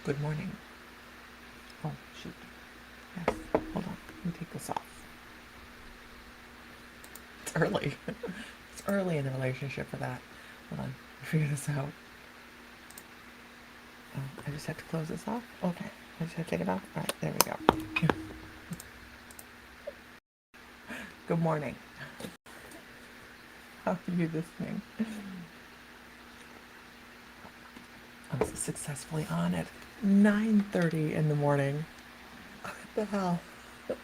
Good morning. Oh, shoot. Yes. Hold on. Let me take this off. It's early. It's early in the relationship for that. Hold on. Figure this out. Oh, I just have to close this off? Okay. I just have to take it off? All right. There we go. Good morning. How are you listening? I'm successfully on at 9:30 in the morning. What the hell? What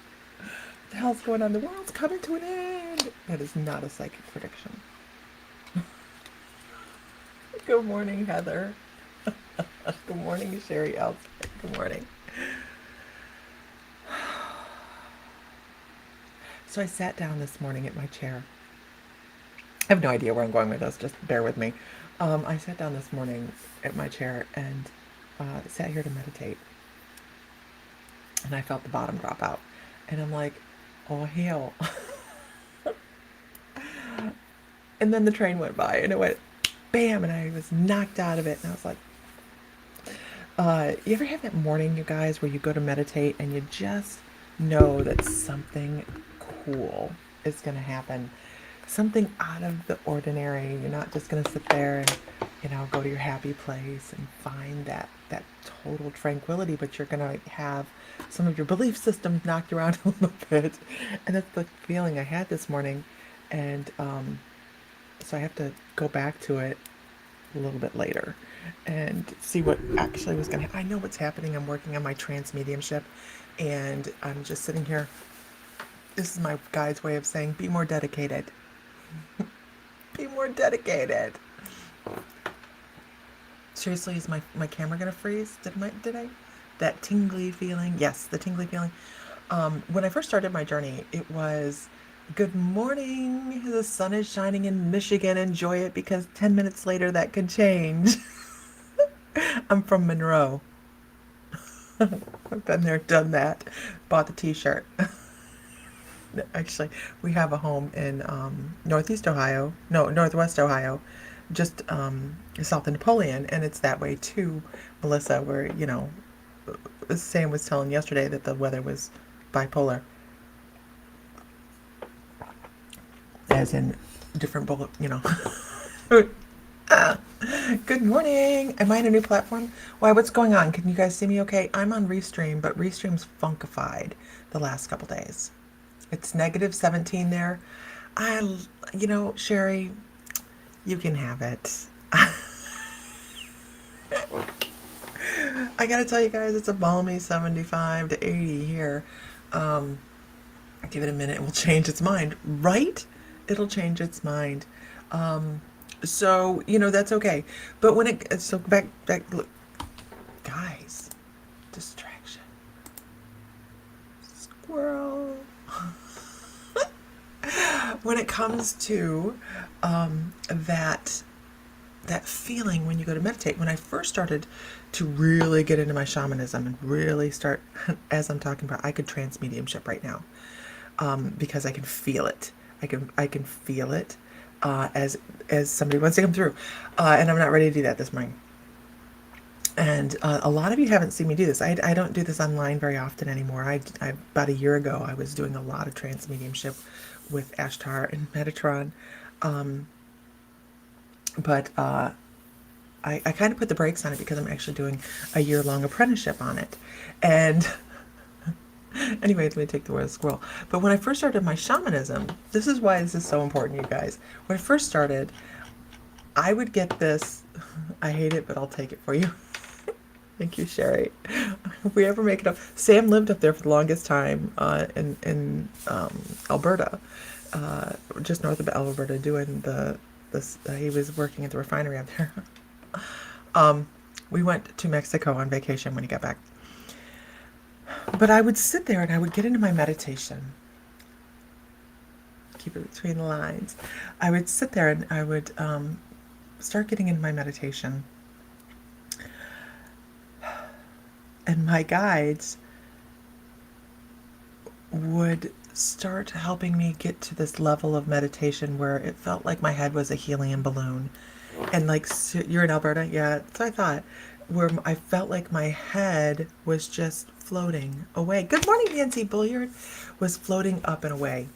the hell's going on? The world's coming to an end. That is not a psychic prediction. Good morning, Heather. Good morning, Sherry Else. Good morning. So I sat down this morning at my chair. I have no idea where I'm going with this, just bear with me. I sat down this morning at my chair and sat here to meditate. And I felt the bottom drop out. And I'm like, oh, hell. And then the train went by and it went bam, and I was knocked out of it. And I was like, you ever have that morning, you guys, where you go to meditate and you just know that something cool is going to happen? Something out of the ordinary. You're not just going to sit there and, go to your happy place and find that total tranquility, but you're going to have some of your belief systems knocked around a little bit. And that's the feeling I had this morning. And so I have to go back to it a little bit later and see what actually was going to. I know what's happening. I'm working on my trance mediumship, and I'm just sitting here. This is my guide's way of saying, be more dedicated. Be more dedicated. Seriously, is my camera gonna freeze? Did I? That tingly feeling. Yes, the tingly feeling. When I first started my journey, it was, good morning. The sun is shining in Michigan. Enjoy it, because 10 minutes later that could change. I'm from Monroe. I've been there, done that. Bought the t-shirt. Actually, we have a home in Northwest Ohio, just south of Napoleon, and it's that way too, Melissa, where, Sam was telling yesterday that the weather was bipolar, as in different Good morning. Am I on a new platform? Why, what's going on? Can you guys see me okay? I'm on Restream, but Restream's funkified the last couple days. It's negative 17 there. Sherry, you can have it. I gotta tell you guys, it's a balmy 75 to 80 here. Give it a minute, it will change its mind, right? It'll change its mind. So, that's okay. But so back, look, guys, distraction. Squirrel. When it comes to that feeling when you go to meditate, when I first started to really get into my shamanism and really start, as I'm talking about, I could trance mediumship right now, because I can feel it. I can feel it as somebody wants to come through, and I'm not ready to do that this morning. And a lot of you haven't seen me do this. I don't do this online very often anymore. About a year ago, I was doing a lot of trance mediumship with Ashtar and Metatron. But I kind of put the brakes on it because I'm actually doing a year-long apprenticeship on it. And anyway, let me take the word squirrel. But when I first started my shamanism, this is why this is so important, you guys. When I first started, I would get this. I hate it, but I'll take it for you. Thank you, Sherry. If we ever make it up. Sam lived up there for the longest time in Alberta, just north of Alberta, doing he was working at the refinery up there. We went to Mexico on vacation when he got back. But I would sit there and I would get into my meditation. Keep it between the lines. I would sit there and I would start getting into my meditation. And my guides would start helping me get to this level of meditation where it felt like my head was a helium balloon. And like, you're in Alberta? Yeah, that's what I thought. where I felt like my head was just floating away. Good morning, Nancy Bulliard, was floating up and away.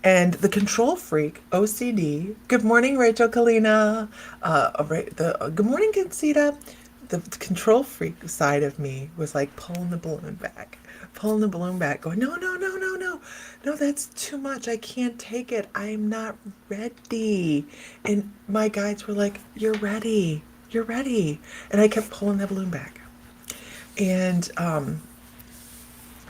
And the control freak, OCD, good morning, Rachel Kalina. Good morning, Concita. The control freak side of me was like pulling the balloon back, going, no, no, no, no, no, no, that's too much. I can't take it. I'm not ready. And my guides were like, you're ready. You're ready. And I kept pulling the balloon back. And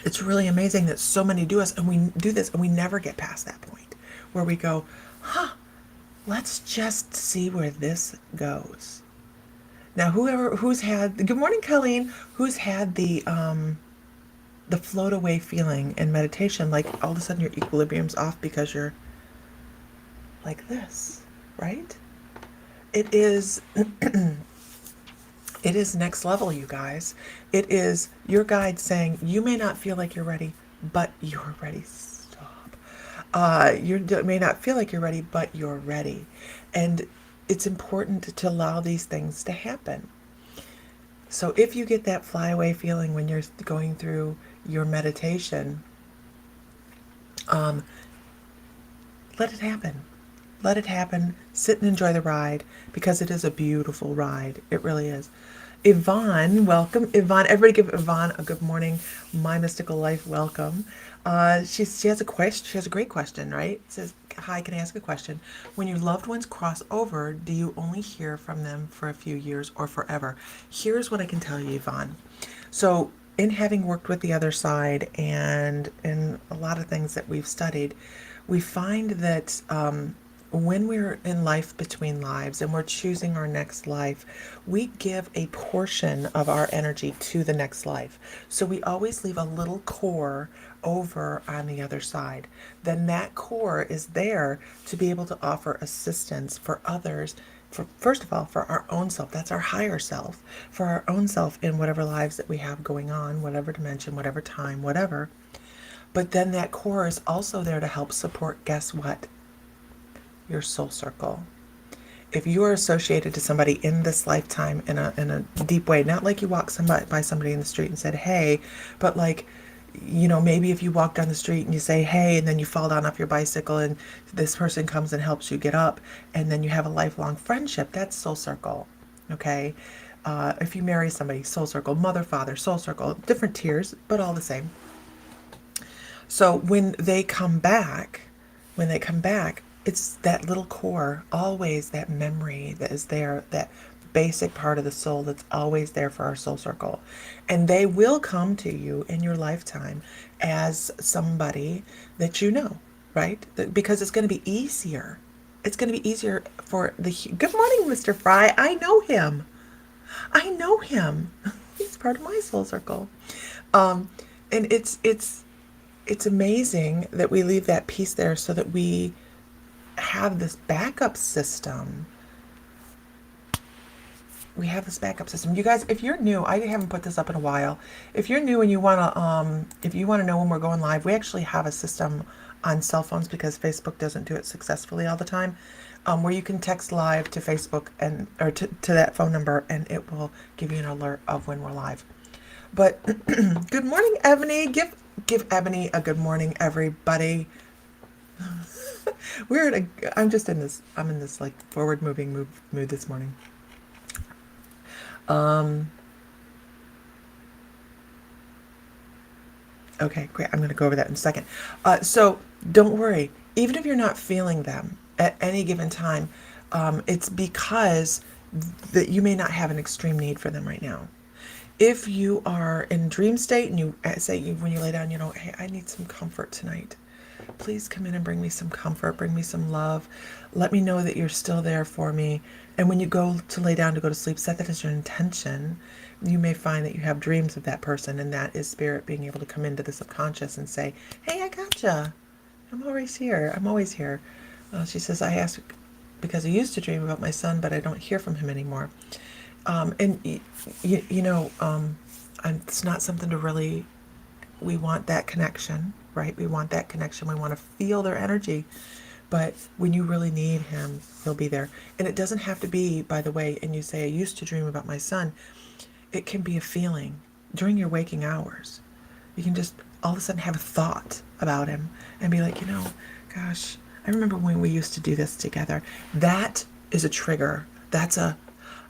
it's really amazing that so many do us, and we do this, and we never get past that point where we go, huh, let's just see where this goes. Now, who's had, good morning, Colleen, who's had the float away feeling in meditation, like all of a sudden your equilibrium's off because you're like this, right? It is it is next level, you guys. It is your guide saying, you may not feel like you're ready, but you're ready. Stop. You may not feel like you're ready, but you're ready. And it's important to allow these things to happen. So if you get that flyaway feeling when you're going through your meditation, let it happen. Let it happen. Sit and enjoy the ride, because it is a beautiful ride. It really is. Yvonne, welcome. Yvonne, everybody give Yvonne a good morning. My Mystical Life, welcome. She has a question. She has a great question, right? It says, hi, can I ask a question? When your loved ones cross over, do you only hear from them for a few years or forever? Here's what I can tell you, Yvonne. So in having worked with the other side and in a lot of things that we've studied, we find that when we're in life between lives and we're choosing our next life, we give a portion of our energy to the next life. So we always leave a little core over on the other side. Then that core is there to be able to offer assistance for others. For, first of all, for our own self, that's our higher self, for our own self in whatever lives that we have going on, whatever dimension, whatever time, whatever. But then that core is also there to help support, guess what? Your soul circle. If you are associated to somebody in this lifetime in a deep way, not like you walk by somebody in the street and said, hey, but like, you know, maybe if you walk down the street and you say, hey, and then you fall down off your bicycle and this person comes and helps you get up, and then you have a lifelong friendship, that's soul circle. Okay. If you marry somebody, soul circle. Mother, father, soul circle. Different tiers, but all the same. So when they come back, it's that little core, always that memory that is there, that basic part of the soul that's always there for our soul circle. And they will come to you in your lifetime as somebody that you know, right? Because it's going to be easier. It's going to be easier for the... Good morning, Mr. Fry. I know him. I know him. He's part of my soul circle. And it's amazing that we leave that piece there so that we have this backup system. We have this backup system. You guys, if you're new, I haven't put this up in a while. If you're new and you if you wanna know when we're going live, we actually have a system on cell phones because Facebook doesn't do it successfully all the time, where you can text live to Facebook or to that phone number, and it will give you an alert of when we're live. But good morning, Ebony. Give Ebony a good morning, everybody. I'm in this like forward moving mood this morning. Okay, great. I'm going to go over that in a second. So don't worry. Even if you're not feeling them at any given time, it's because that you may not have an extreme need for them right now. If you are in dream state and you say when you lay down, hey, I need some comfort tonight. Please come in and bring me some comfort, bring me some love. Let me know that you're still there for me. And when you go to lay down to go to sleep, set that as your intention. You may find that you have dreams of that person, and that is spirit being able to come into the subconscious and say, hey, I gotcha. I'm always here. I'm always here. She says, I asked because I used to dream about my son, but I don't hear from him anymore. It's not something to really, we want that connection, right? We want that connection. We want to feel their energy. But when you really need him, he'll be there. And it doesn't have to be, by the way, and you say, I used to dream about my son. It can be a feeling during your waking hours. You can just all of a sudden have a thought about him and be like, gosh, I remember when we used to do this together. That is a trigger. That's a,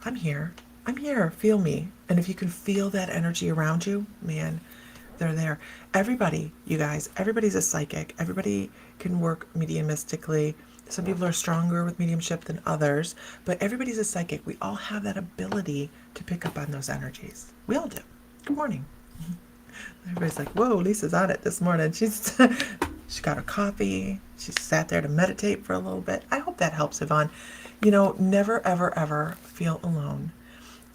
I'm here. I'm here. Feel me. And if you can feel that energy around you, man, they're there. Everybody, you guys, everybody's a psychic. Everybody can work mediumistically. Some people are stronger with mediumship than others, but everybody's a psychic. We all have that ability to pick up on those energies. We all do. Good morning. Everybody's like, whoa, Lisa's on it this morning. She got her coffee. She sat there to meditate for a little bit. I hope that helps, Yvonne. Never, ever, ever feel alone.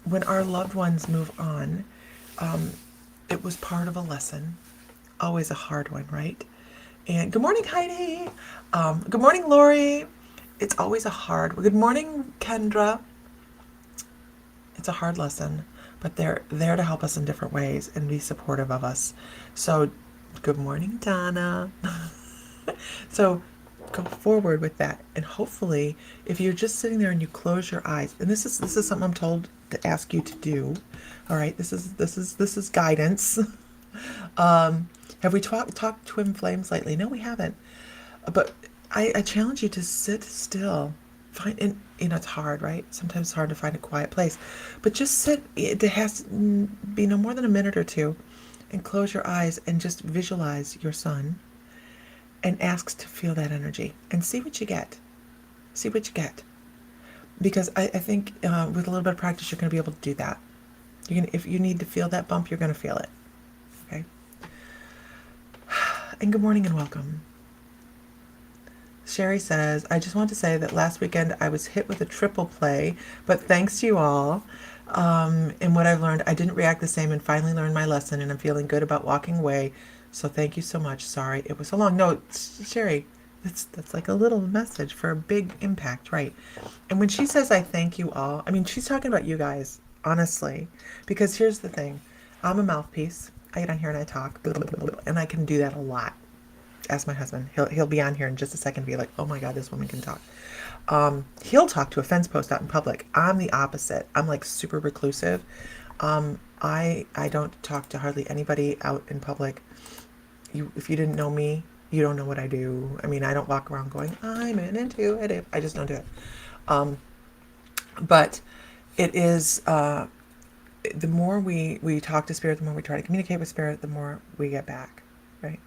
When our loved ones move on, it was part of a lesson. Always a hard one, right? And good morning, Heidi. Good morning, Lori. It's always a hard. Good morning, Kendra. It's a hard lesson, but they're there to help us in different ways and be supportive of us. So, good morning, Donna. So, go forward with that, and hopefully, if you're just sitting there and you close your eyes, and this is something I'm told to ask you to do. All right, this is guidance. Have we talked twin flames lately? No, we haven't. But I challenge you to sit still. It's hard, right? Sometimes it's hard to find a quiet place. But just sit. It has to be no more than a minute or two. And close your eyes and just visualize your son. And ask to feel that energy. And see what you get. See what you get. Because I think with a little bit of practice, you're going to be able to do that. If you need to feel that bump, you're going to feel it. Okay? And good morning and welcome. Sherry says, I just want to say that last weekend I was hit with a triple play, but thanks to you all. And what I've learned, I didn't react the same and finally learned my lesson, and I'm feeling good about walking away. So thank you so much. Sorry it was so long. No, Sherry, that's like a little message for a big impact, right? And when she says I thank you all, I mean, she's talking about you guys, honestly. Because here's the thing. I'm a mouthpiece. I get on here and I talk, and I can do that a lot. Ask my husband. He'll be on here in just a second and be like, oh my God, this woman can talk. He'll talk to a fence post out in public. I'm the opposite. I'm like super reclusive. I don't talk to hardly anybody out in public. If you didn't know me, you don't know what I do. I mean, I don't walk around going, I'm an intuitive. I just don't do it. But it is, the more we talk to spirit, the more we try to communicate with spirit, the more we get back, right?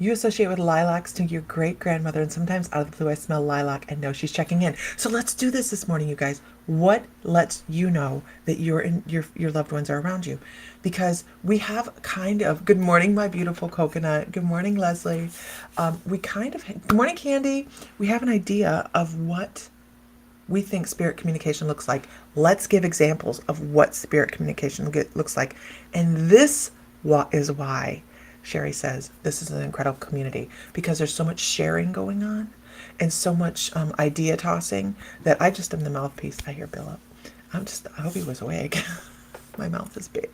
You associate with lilacs to your great-grandmother, and sometimes out of the blue I smell lilac and know she's checking in. So let's do this morning, you guys. What lets you know that your loved ones are around you? Because we have kind of, good morning, my beautiful coconut. Good morning, Leslie. Good morning, Candy. We have an idea of what we think spirit communication looks like. Let's give examples of what spirit communication looks like. And this is why Sherry says this is an incredible community, because there's so much sharing going on and so much idea tossing that I just am the mouthpiece. I hear Bill up. I hope he was awake. My mouth is big.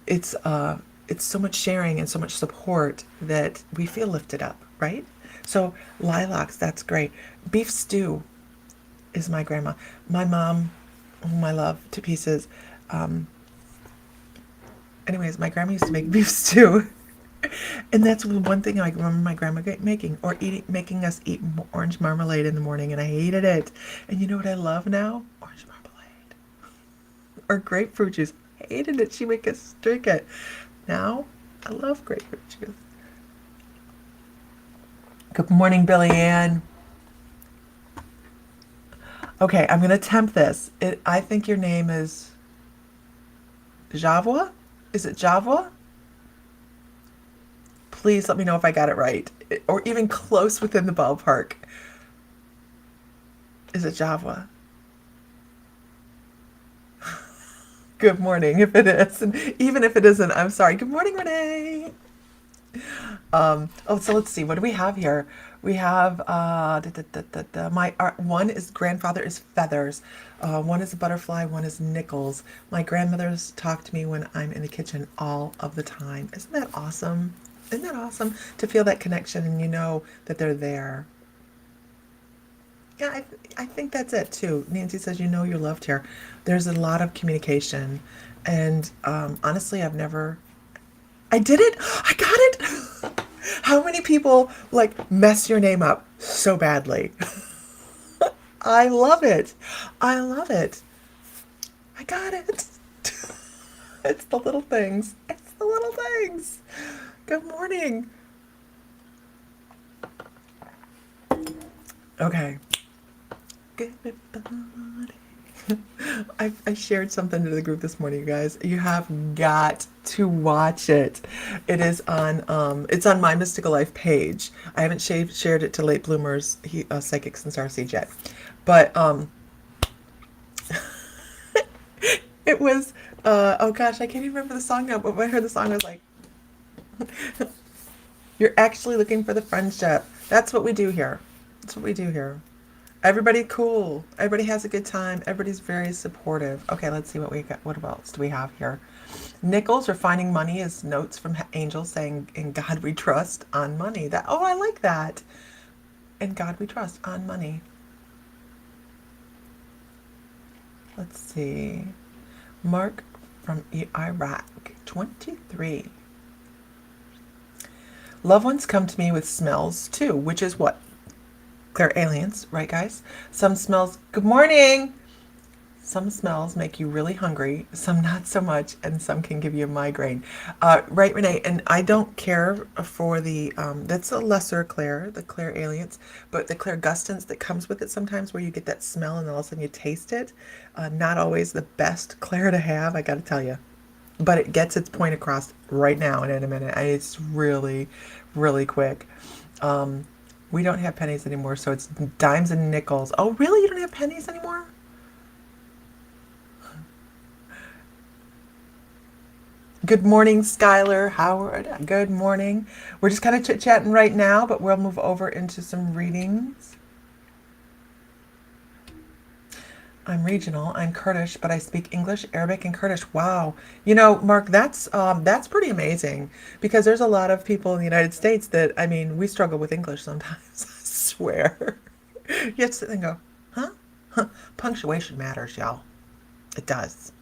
It's so much sharing and so much support that we feel lifted up, right? So lilacs, that's great. Beef stew is my grandma. My mom, whom I love to pieces. Anyways, my grandma used to make beef stew. And that's one thing I remember my grandma making, or making us eat orange marmalade in the morning, and I hated it. And you know what I love now? Orange marmalade. Or grapefruit juice. I hated it. She make us drink it. Now, I love grapefruit juice. Good morning, Billy Ann. Okay, I'm going to attempt this. I think your name is Javua? Is it Javua? Please let me know if I got it right, or even close within the ballpark. Is it Javua? Good morning, if it is. And even if it isn't, I'm sorry. Good morning, Renee. So let's see. What do we have here? We have one is grandfather is feathers. One is a butterfly. One is nickels. My grandmothers talk to me when I'm in the kitchen all of the time. Isn't that awesome? Isn't that awesome to feel that connection and you know that they're there? Yeah, I think that's it too. Nancy says, you know, you're loved here. There's a lot of communication. And honestly, I did it. I got it. How many people like mess your name up so badly? I love it. I love it. I got it. It's the little things. It's the little things. Good morning. Okay. Good morning. I shared something to the group this morning, you guys. You have got to watch it. It's on my Mystical Life page. I haven't shared it to late bloomers, psychics and starseeds yet, but it was. Oh gosh, I can't even remember the song now. But when I heard the song, I was like, "You're actually looking for the friendship." That's what we do here. That's what we do here. Everybody cool. Everybody has a good time. Everybody's very supportive. Okay, let's see what we got. What else do we have here? Nickels or finding money is notes from angels saying, "In God we trust," on money. That I like that. "In God we trust," on money. Let's see. Mark from Iraq, 23. Loved ones come to me with smells too, which is what? They're aliens, right, guys? Some smells. Good morning. Some smells make you really hungry, some not so much, and some can give you a migraine. Right, Renee? And I don't care for that's a lesser clair, the clair aliens, but the clair gustance that comes with it sometimes where you get that smell and all of a sudden you taste it. Not always the best clair to have, I gotta tell you. But it gets its point across right now and in a minute. It's really, really quick. We don't have pennies anymore, so it's dimes and nickels. Oh, really? You don't have pennies anymore? Good morning, Skylar, Howard. Good morning. We're just kind of chit-chatting right now, but we'll move over into some readings. I'm regional. I'm Kurdish, but I speak English, Arabic, and Kurdish. Wow. You know, Mark, that's pretty amazing because there's a lot of people in the United States that, I mean, we struggle with English sometimes. I swear. You have to sit and go, huh? Huh. Punctuation matters, y'all. It does.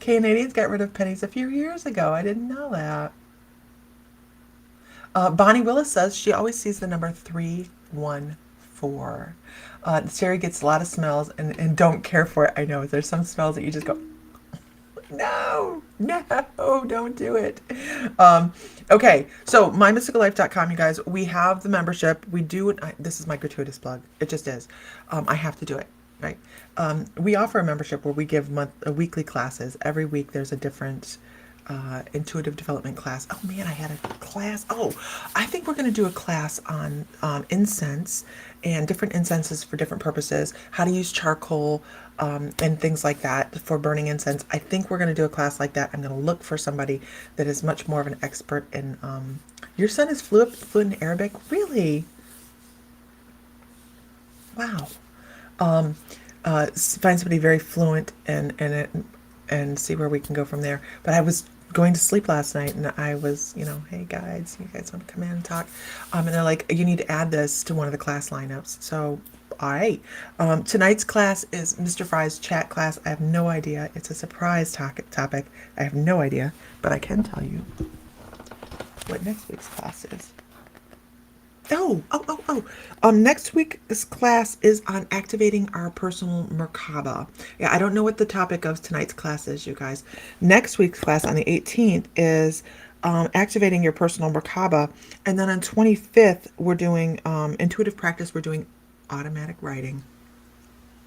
Canadians got rid of pennies a few years ago. I didn't know that. Bonnie Willis says she always sees the number 314. Sherry gets a lot of smells and don't care for it. I know there's some smells that you just go, no, no, don't do it. Okay, so mymysticallife.com, you guys. We have the membership. We do. This is my gratuitous plug. It just is. I have to do it. Right. We offer a membership where we give weekly classes. Every week there's a different intuitive development class. Oh man, I had a class. Oh, I think we're going to do a class on incense and different incenses for different purposes, how to use charcoal and things like that for burning incense. I think we're going to do a class like that. I'm going to look for somebody that is much more of an expert in. Your son is fluent in Arabic? Really? Wow. Find somebody very fluent and see where we can go from there. But I was going to sleep last night and I was, hey guys, you guys want to come in and talk? And they're like, you need to add this to one of the class lineups. So, all right. Tonight's class is Mr. Fry's chat class. I have no idea. It's a surprise topic. I have no idea, but I can tell you what next week's class is. Next week's class is on activating our personal Merkaba. Yeah, I don't know what the topic of tonight's class is, you guys. Next week's class on the 18th is activating your personal Merkaba. And then on 25th, we're doing intuitive practice. We're doing automatic writing,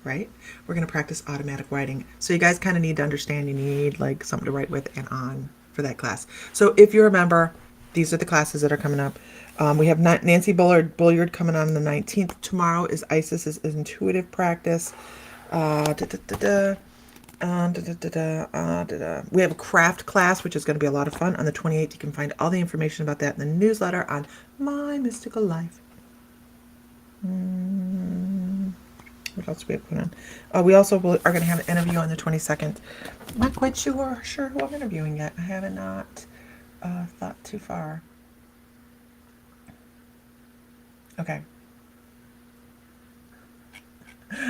right? We're going to practice automatic writing. So you guys kind of need to understand you need like something to write with and on for that class. So if you remember, these are the classes that are coming up. We have Nancy Bulliard coming on the 19th. Tomorrow is Isis's intuitive practice. We have a craft class, which is going to be a lot of fun on the 28th. You can find all the information about that in the newsletter on My Mystical Life. What else do we have going on? We also are going to have an interview on the 22nd. I'm not quite sure who I'm interviewing yet. I haven't thought too far. Okay.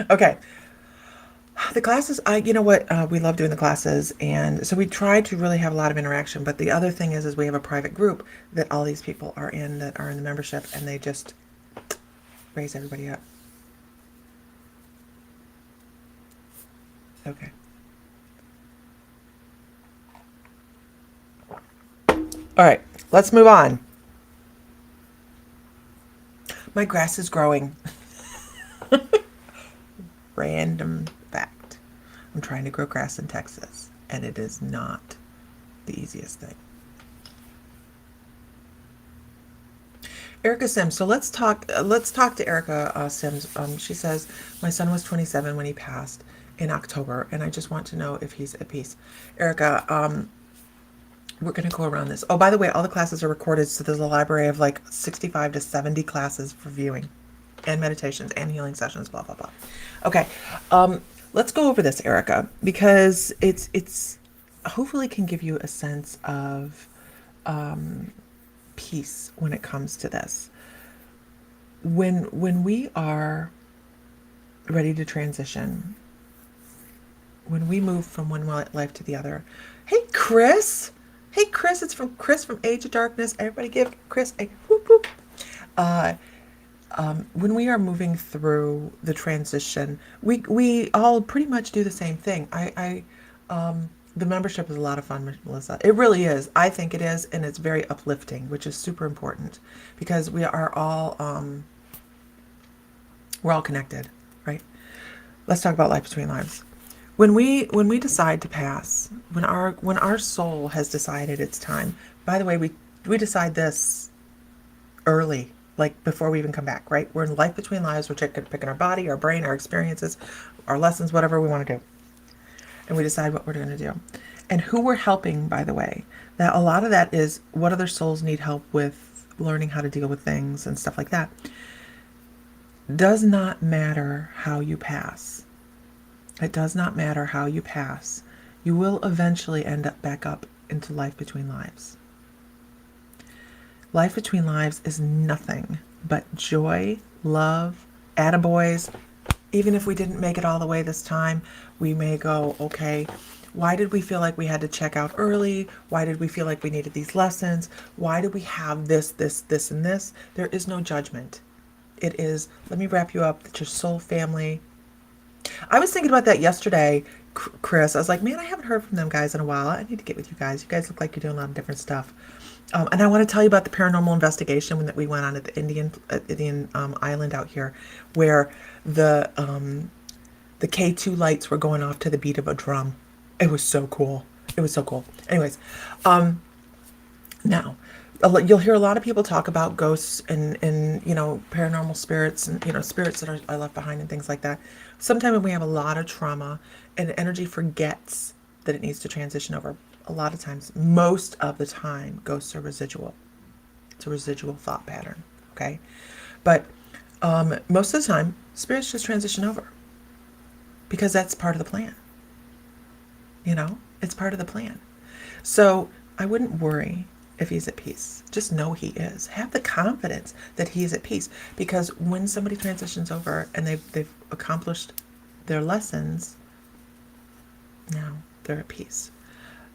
Okay. The classes, you know what, we love doing the classes, and so we try to really have a lot of interaction. But the other thing is we have a private group that all these people are in that are in the membership, and they just raise everybody up. Okay. All right, let's move on. My grass is growing. Random fact. I'm trying to grow grass in Texas, and it is not the easiest thing. Erica Sims. So let's talk. Let's talk to Erica Sims. She says my son was 27 when he passed in October, and I just want to know if he's at peace. Erica, we're going to go around this. Oh, by the way, all the classes are recorded, so there's a library of like 65 to 70 classes for viewing, and meditations and healing sessions. Blah blah blah. Okay, let's go over this, Erica, because it's hopefully can give you a sense of peace when it comes to this. When we are ready to transition, when we move from one life to the other. Hey Chris, hey Chris, it's from Chris from Age of Darkness. Everybody give Chris a whoop whoop. Uh, when we are moving through the transition, we all pretty much do the same thing. The membership is a lot of fun, Melissa. It really is. I think it is, and it's very uplifting, which is super important because we're all connected, right? Let's talk about life between lives. When we decide to pass, when our soul has decided it's time. By the way, we decide this early, like before we even come back, right? We're in life between lives. We're picking our body, our brain, our experiences, our lessons, whatever we want to do, and we decide what we're going to do, and who we're helping. By the way, that a lot of that is what other souls need help with, learning how to deal with things and stuff like that. Does not matter how you pass. It does not matter how you pass. You will eventually end up back up into life between lives. Life between lives is nothing but joy, love, attaboys. Even if we didn't make it all the way this time, we may go, okay, why did we feel like we had to check out early? Why did we feel like we needed these lessons? Why did we have this, and this? There is no judgment. It is, let me wrap you up. It's your soul family. I was thinking about that yesterday, Chris. I was like, man, I haven't heard from them guys in a while. I need to get with you guys. You guys look like you're doing a lot of different stuff. And I want to tell you about the paranormal investigation that we went on at the Indian island out here, where the K2 lights were going off to the beat of a drum. It was so cool. It was so cool. Anyways, now you'll hear a lot of people talk about ghosts and paranormal spirits and spirits that are left behind and things like that. Sometimes when we have a lot of trauma and energy forgets that it needs to transition over, a lot of times, most of the time, ghosts are residual. It's a residual thought pattern, okay? But most of the time, spirits just transition over because that's part of the plan. It's part of the plan. So I wouldn't worry if he's at peace. Just know he is. Have the confidence that he is at peace, because when somebody transitions over and they've accomplished their lessons, now they're at peace.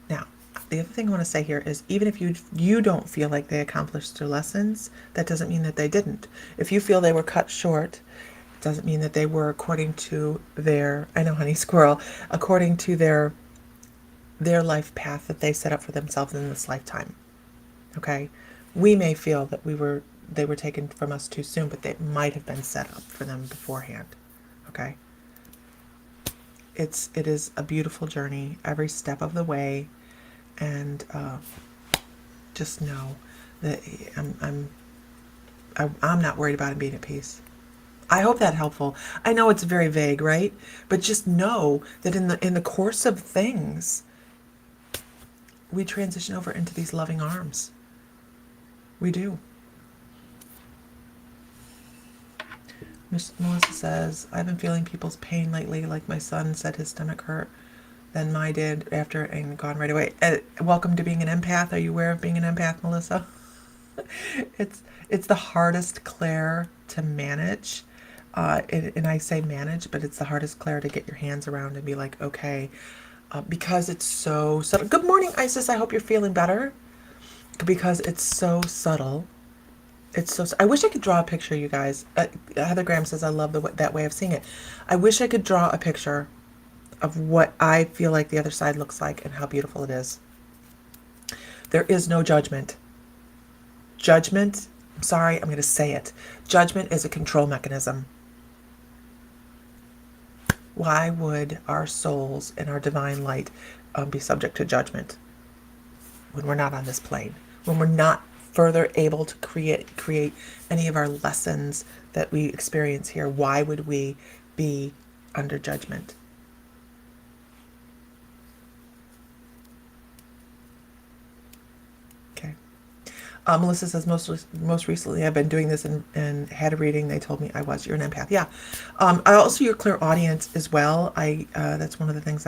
Now, the other thing I want to say here is, even if you don't feel like they accomplished their lessons, that doesn't mean that they didn't. If you feel they were cut short, it doesn't mean that they were according to their, I know, honey squirrel, according to their life path that they set up for themselves in this lifetime. Okay? We may feel that they were taken from us too soon, but they might have been set up for them beforehand. Okay? It is a beautiful journey every step of the way, and just know that I'm not worried about him being at peace. I hope that's helpful. I know it's very vague, right? But just know that in the course of things, we transition over into these loving arms. We do. Miss Melissa says, I've been feeling people's pain lately, like my son said his stomach hurt, then mine did after and gone right away. Welcome to being an empath. Are you aware of being an empath, Melissa? It's the hardest, Claire, to manage. And I say manage, but it's the hardest clair to get your hands around and be like, okay, because it's so subtle. Good morning, Isis. I hope you're feeling better. Because it's so subtle. It's so. I wish I could draw a picture, you guys. Heather Graham says, I love that way of seeing it. I wish I could draw a picture of what I feel like the other side looks like and how beautiful it is. There is no judgment. Judgment, I'm sorry, I'm going to say it. Judgment is a control mechanism. Why would our souls and our divine light be subject to judgment when we're not on this plane? When we're not further able to create any of our lessons that we experience here? Why would we be under judgment? Okay. Melissa says, most recently I've been doing this and had a reading. They told me I was. You're an empath. Yeah. Also, you're clairaudience as well. That's one of the things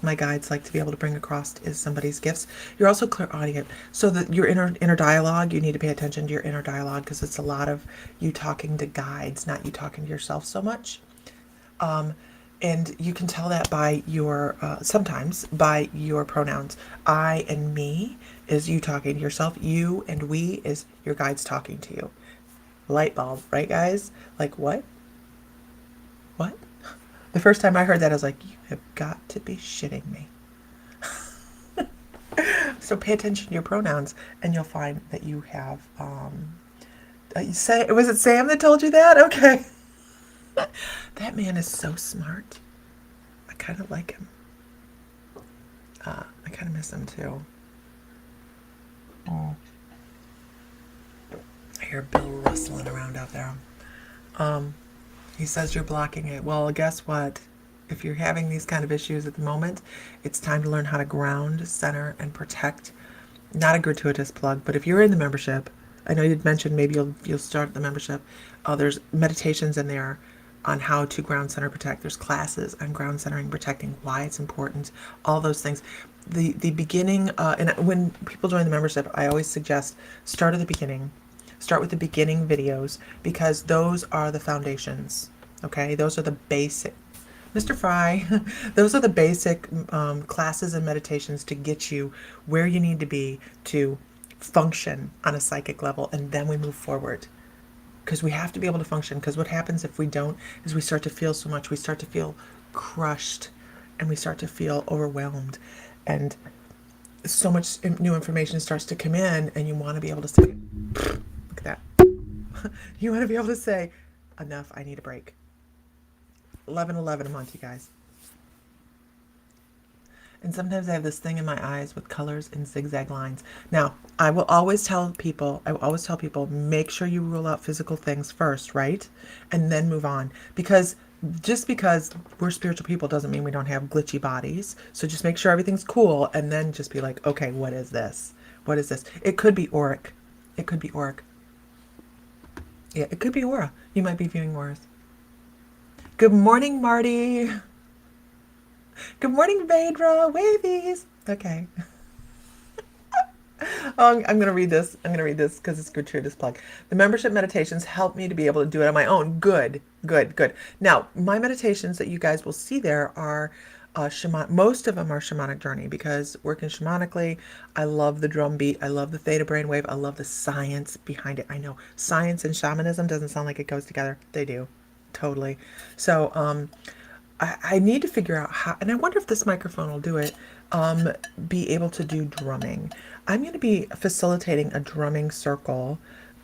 my guides like to be able to bring across is somebody's gifts. You're also clairaudient. So that your inner dialogue, you need to pay attention to your inner dialogue because it's a lot of you talking to guides, not you talking to yourself so much. And you can tell that by your, sometimes by your pronouns. I and me is you talking to yourself. You and we is your guides talking to you. Light bulb, right, guys? Like, what? What? The first time I heard that, I was like, you have got to be shitting me. So pay attention to your pronouns, and you'll find that you have, was it Sam that told you that? Okay. That man is so smart. I kind of like him. I kind of miss him too. Oh. I hear Bill rustling around out there. He says you're blocking it. Well, guess what? If you're having these kind of issues at the moment, it's time to learn how to ground, center, and protect. Not a gratuitous plug, but if you're in the membership, I know you'd mentioned maybe you'll start the membership. There's meditations in there on how to ground, center, protect. There's classes on ground, centering, protecting, why it's important, all those things. The beginning, and when people join the membership, I always suggest start at the beginning. Start with the beginning videos because those are the foundations. Okay, those are the basic. Mr. Fry, those are the basic classes and meditations to get you where you need to be to function on a psychic level, and then we move forward. Because we have to be able to function, because what happens if we don't is we start to feel so much, we start to feel crushed, and we start to feel overwhelmed, and so much new information starts to come in, and you want to be able to say, look at that. You want to be able to say, enough, I need a break. 11:11 a month, you guys. And sometimes I have this thing in my eyes with colors and zigzag lines. Now, I will always tell people, make sure you rule out physical things first, right? And then move on. Because just because we're spiritual people doesn't mean we don't have glitchy bodies. So just make sure everything's cool and then just be like, okay, what is this? What is this? It could be auric. It could be auric. Yeah, it could be aura. You might be viewing auras. Good morning, Marty. Good morning, Vedra. Wavies. Okay. I'm going to read this. I'm going to read this because it's gratuitous plug. The membership meditations help me to be able to do it on my own. Good, good, good. Now, my meditations that you guys will see there are most of them are shamanic journey because working shamanically, I love the drum beat. I love the theta brainwave. I love the science behind it. I know science and shamanism doesn't sound like it goes together. They do. Totally. So, I need to figure out how, and I wonder if this microphone will do it, be able to do drumming. I'm going to be facilitating a drumming circle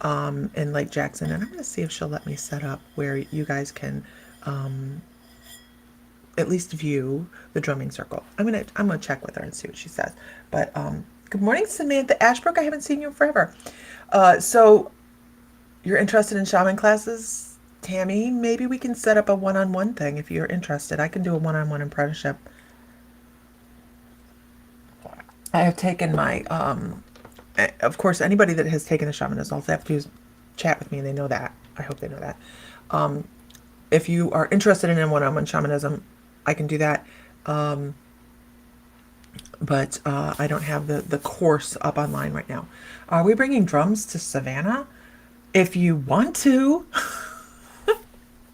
in Lake Jackson, and I'm going to see if she'll let me set up where you guys can at least view the drumming circle. I'm gonna check with her and see what she says. But good morning, Samantha Ashbrook. I haven't seen you in forever. So you're interested in shaman classes? Tammy, maybe we can set up a one-on-one thing if you're interested. I can do a one-on-one apprenticeship. I have taken my, of course, anybody that has taken the shamanism, all they have to do is chat with me, and they know that. I hope they know that. If you are interested in one-on-one shamanism, I can do that. But I don't have the course up online right now. Are we bringing drums to Savannah? If you want to,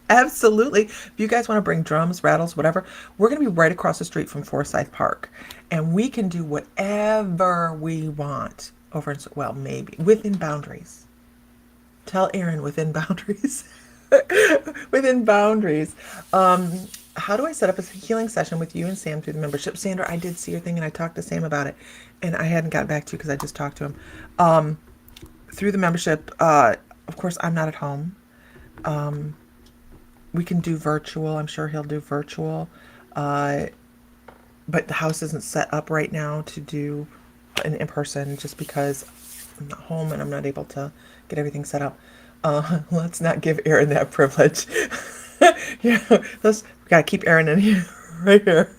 absolutely. If you guys want to bring drums, rattles, whatever, we're going to be right across the street from Forsyth Park. And we can do whatever we want over, well, maybe within boundaries. Tell Aaron within boundaries. Within boundaries. How do I set up a healing session with you and Sam through the membership? Sandra, I did see your thing and I talked to Sam about it. And I hadn't gotten back to you because I just talked to him. Through the membership, of course, I'm not at home. We can do virtual. I'm sure he'll do virtual. But the house isn't set up right now to do an in-person just because I'm not home and I'm not able to get everything set up. Let's not give Aaron that privilege. Yeah, we gotta keep Aaron in here, right here.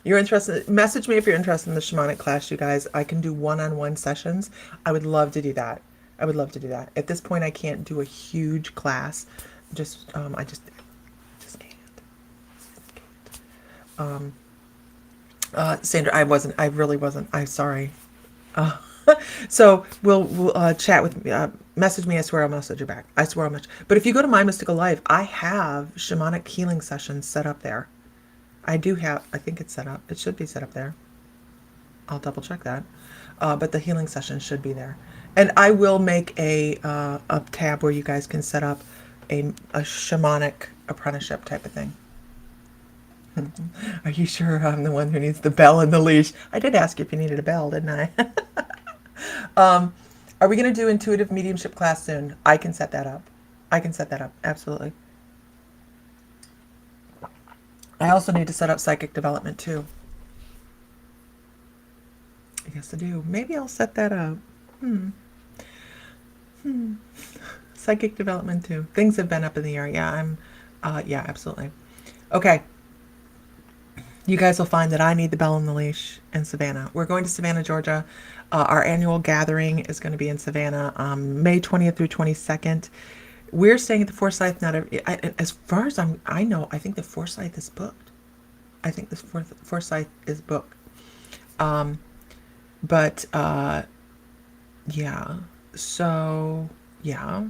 You're interested, message me if you're interested in the shamanic class, you guys. I can do one-on-one sessions. I would love to do that. I would love to do that. At this point, I can't do a huge class. I just can't. Sandra, I really wasn't. I'm sorry. So we'll chat with me. Message me. I swear I'll message you back. I swear I'll message. But if you go to My Mystical Life, I have shamanic healing sessions set up there. I do have. I think it's set up. It should be set up there. I'll double check that. But the healing session should be there. And I will make a tab where you guys can set up a shamanic apprenticeship type of thing. Are you sure I'm the one who needs the bell and the leash? I did ask you if you needed a bell, didn't I? Are we going to do intuitive mediumship class soon? I can set that up. I can set that up. Absolutely. I also need to set up psychic development too. Yes, I do. Maybe I'll set that up. Psychic development too. Things have been up in the air. Yeah, yeah, absolutely. Okay. You guys will find that I need the bell and the leash in Savannah. We're going to Savannah, Georgia. Our annual gathering is going to be in Savannah, May 20th through 22nd. We're staying at the Forsyth. As far as I know, I think the Forsyth is booked. I think this Forsyth is booked. But yeah. So yeah.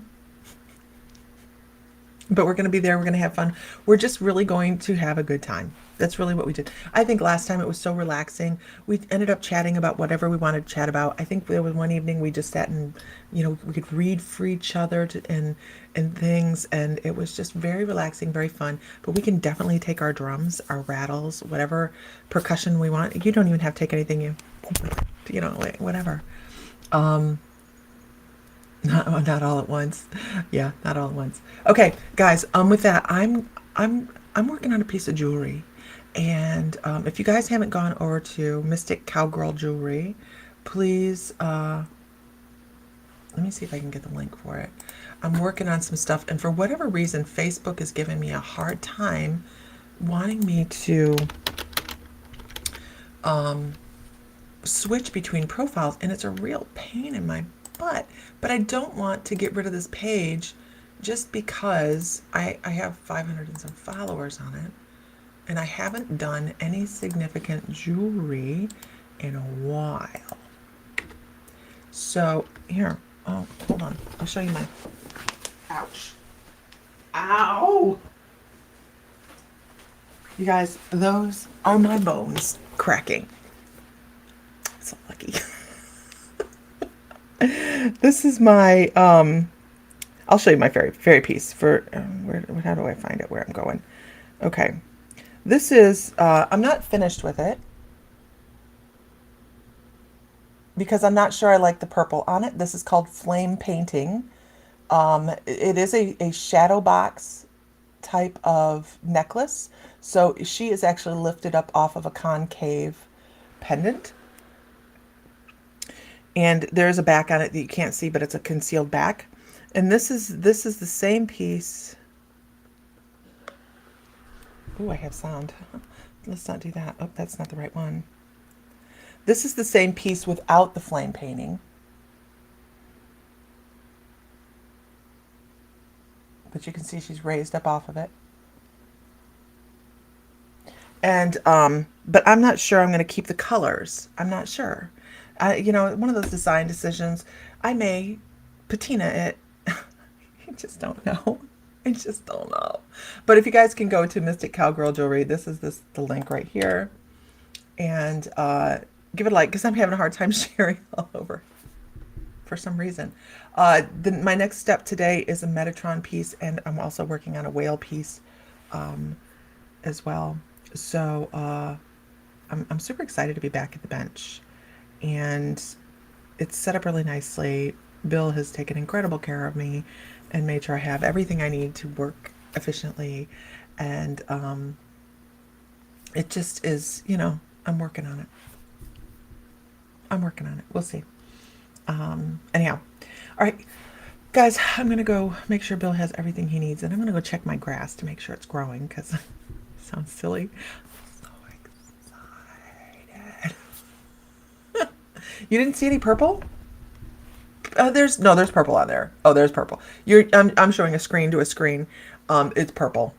But we're going to be there. We're going to have fun. We're just really going to have a good time. That's really what we did. I think last time it was so relaxing. We ended up chatting about whatever we wanted to chat about. I think there was one evening we just sat and, we could read for each other and things. And it was just very relaxing, very fun. But we can definitely take our drums, our rattles, whatever percussion we want. You don't even have to take anything, whatever. Not all at once. Yeah, not all at once. Okay, guys. With that, I'm working on a piece of jewelry, and if you guys haven't gone over to Mystic Cowgirl Jewelry, please. Let me see if I can get the link for it. I'm working on some stuff, and for whatever reason, Facebook is giving me a hard time, wanting me to switch between profiles, and it's a real pain in my but I don't want to get rid of this page just because I have 500 and some followers on it, and I haven't done any significant jewelry in a while. So here, oh, hold on, I'll show you my, ouch, ow, you guys, those are my bones cracking. So lucky. This is my, I'll show you my fairy piece for, how do I find it, where I'm going? Okay. This is, I'm not finished with it because I'm not sure I like the purple on it. This is called Flame Painting. It is a shadow box type of necklace. So she is actually lifted up off of a concave pendant. And there's a back on it that you can't see, but it's a concealed back. And this is the same piece. Oh, I have sound. Let's not do that. Oh, that's not the right one. This is the same piece without the flame painting. But you can see she's raised up off of it. And, but I'm not sure I'm going to keep the colors. I'm not sure. One of those design decisions. I may, patina it. I just don't know. I just don't know. But if you guys can go to Mystic Cowgirl Jewelry, this is the link right here, and give it a like because I'm having a hard time sharing all over for some reason. My next step today is a Metatron piece, and I'm also working on a whale piece as well. So I'm super excited to be back at the bench, and it's set up really nicely. Bill has taken incredible care of me and made sure I have everything I need to work efficiently, and it just is, I'm working on it. I'm working on it. We'll see. Anyhow, all right, guys, I'm going to go make sure Bill has everything he needs, and I'm going to go check my grass to make sure it's growing because it sounds silly. I'm so excited. You didn't see any purple? There's purple on there. Oh, there's purple. I'm showing a screen to a screen. It's purple.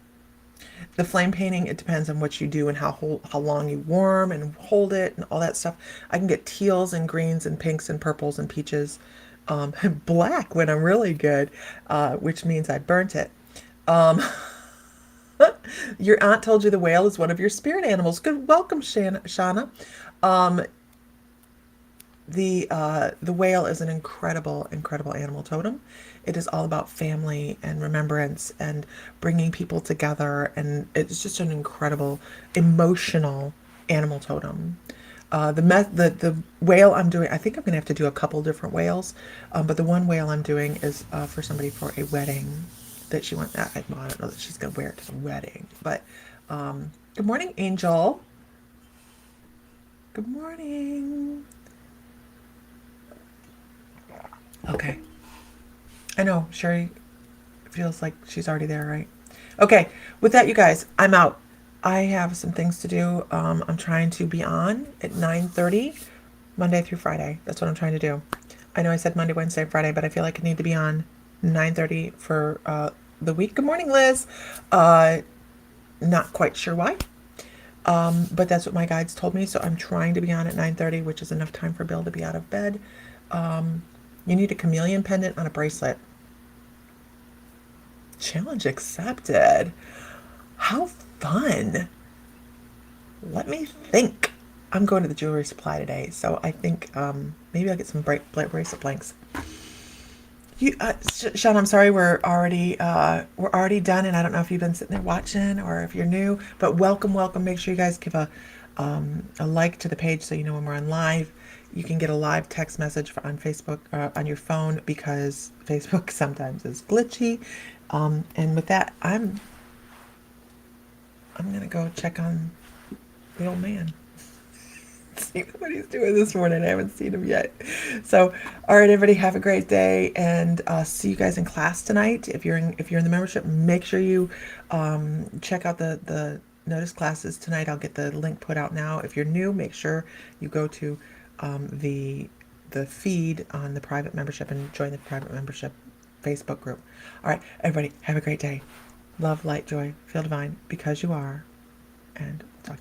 The flame painting, it depends on what you do and how long you warm and hold it and all that stuff. I can get teals and greens and pinks and purples and peaches, and black when I'm really good, which means I burnt it. Um, your aunt told you the whale is one of your spirit animals. Good, welcome, Shauna. Um, the whale is an incredible, incredible animal totem. It is all about family and remembrance and bringing people together, and it's just an incredible emotional animal totem. The whale I'm doing, I think I'm gonna have to do a couple different whales, but the one whale I'm doing is for somebody for a wedding that she went. I don't know that she's gonna wear it to the wedding, but good morning, Angel. Good morning. Okay. I know, Sherry feels like she's already there, right? Okay, with that, you guys, I'm out. I have some things to do. I'm trying to be on at 9:30, Monday through Friday. That's what I'm trying to do. I know I said Monday, Wednesday, Friday, but I feel like I need to be on 9:30 for the week. Good morning, Liz. Not quite sure why, but that's what my guides told me. So I'm trying to be on at 9:30, which is enough time for Bill to be out of bed. You need a chameleon pendant on a bracelet. Challenge accepted. How fun. Let me think. I'm going to the jewelry supply today, so I think maybe I'll get some bracelet blanks. Sean, I'm sorry, we're already done, and I don't know if you've been sitting there watching or if you're new, but welcome. Make sure you guys give a like to the page so you know when we're on live. You can get a live text message on Facebook on your phone because Facebook sometimes is glitchy. And with that, I'm gonna go check on the old man. See what he's doing this morning. I haven't seen him yet. So, all right, everybody, have a great day, and see you guys in class tonight. If you're in the membership, make sure you check out the notice classes tonight. I'll get the link put out now. If you're new, make sure you go to the feed on the private membership and join the private membership Facebook group. All right, everybody, have a great day. Love, light, joy, feel divine because you are, and talk to you.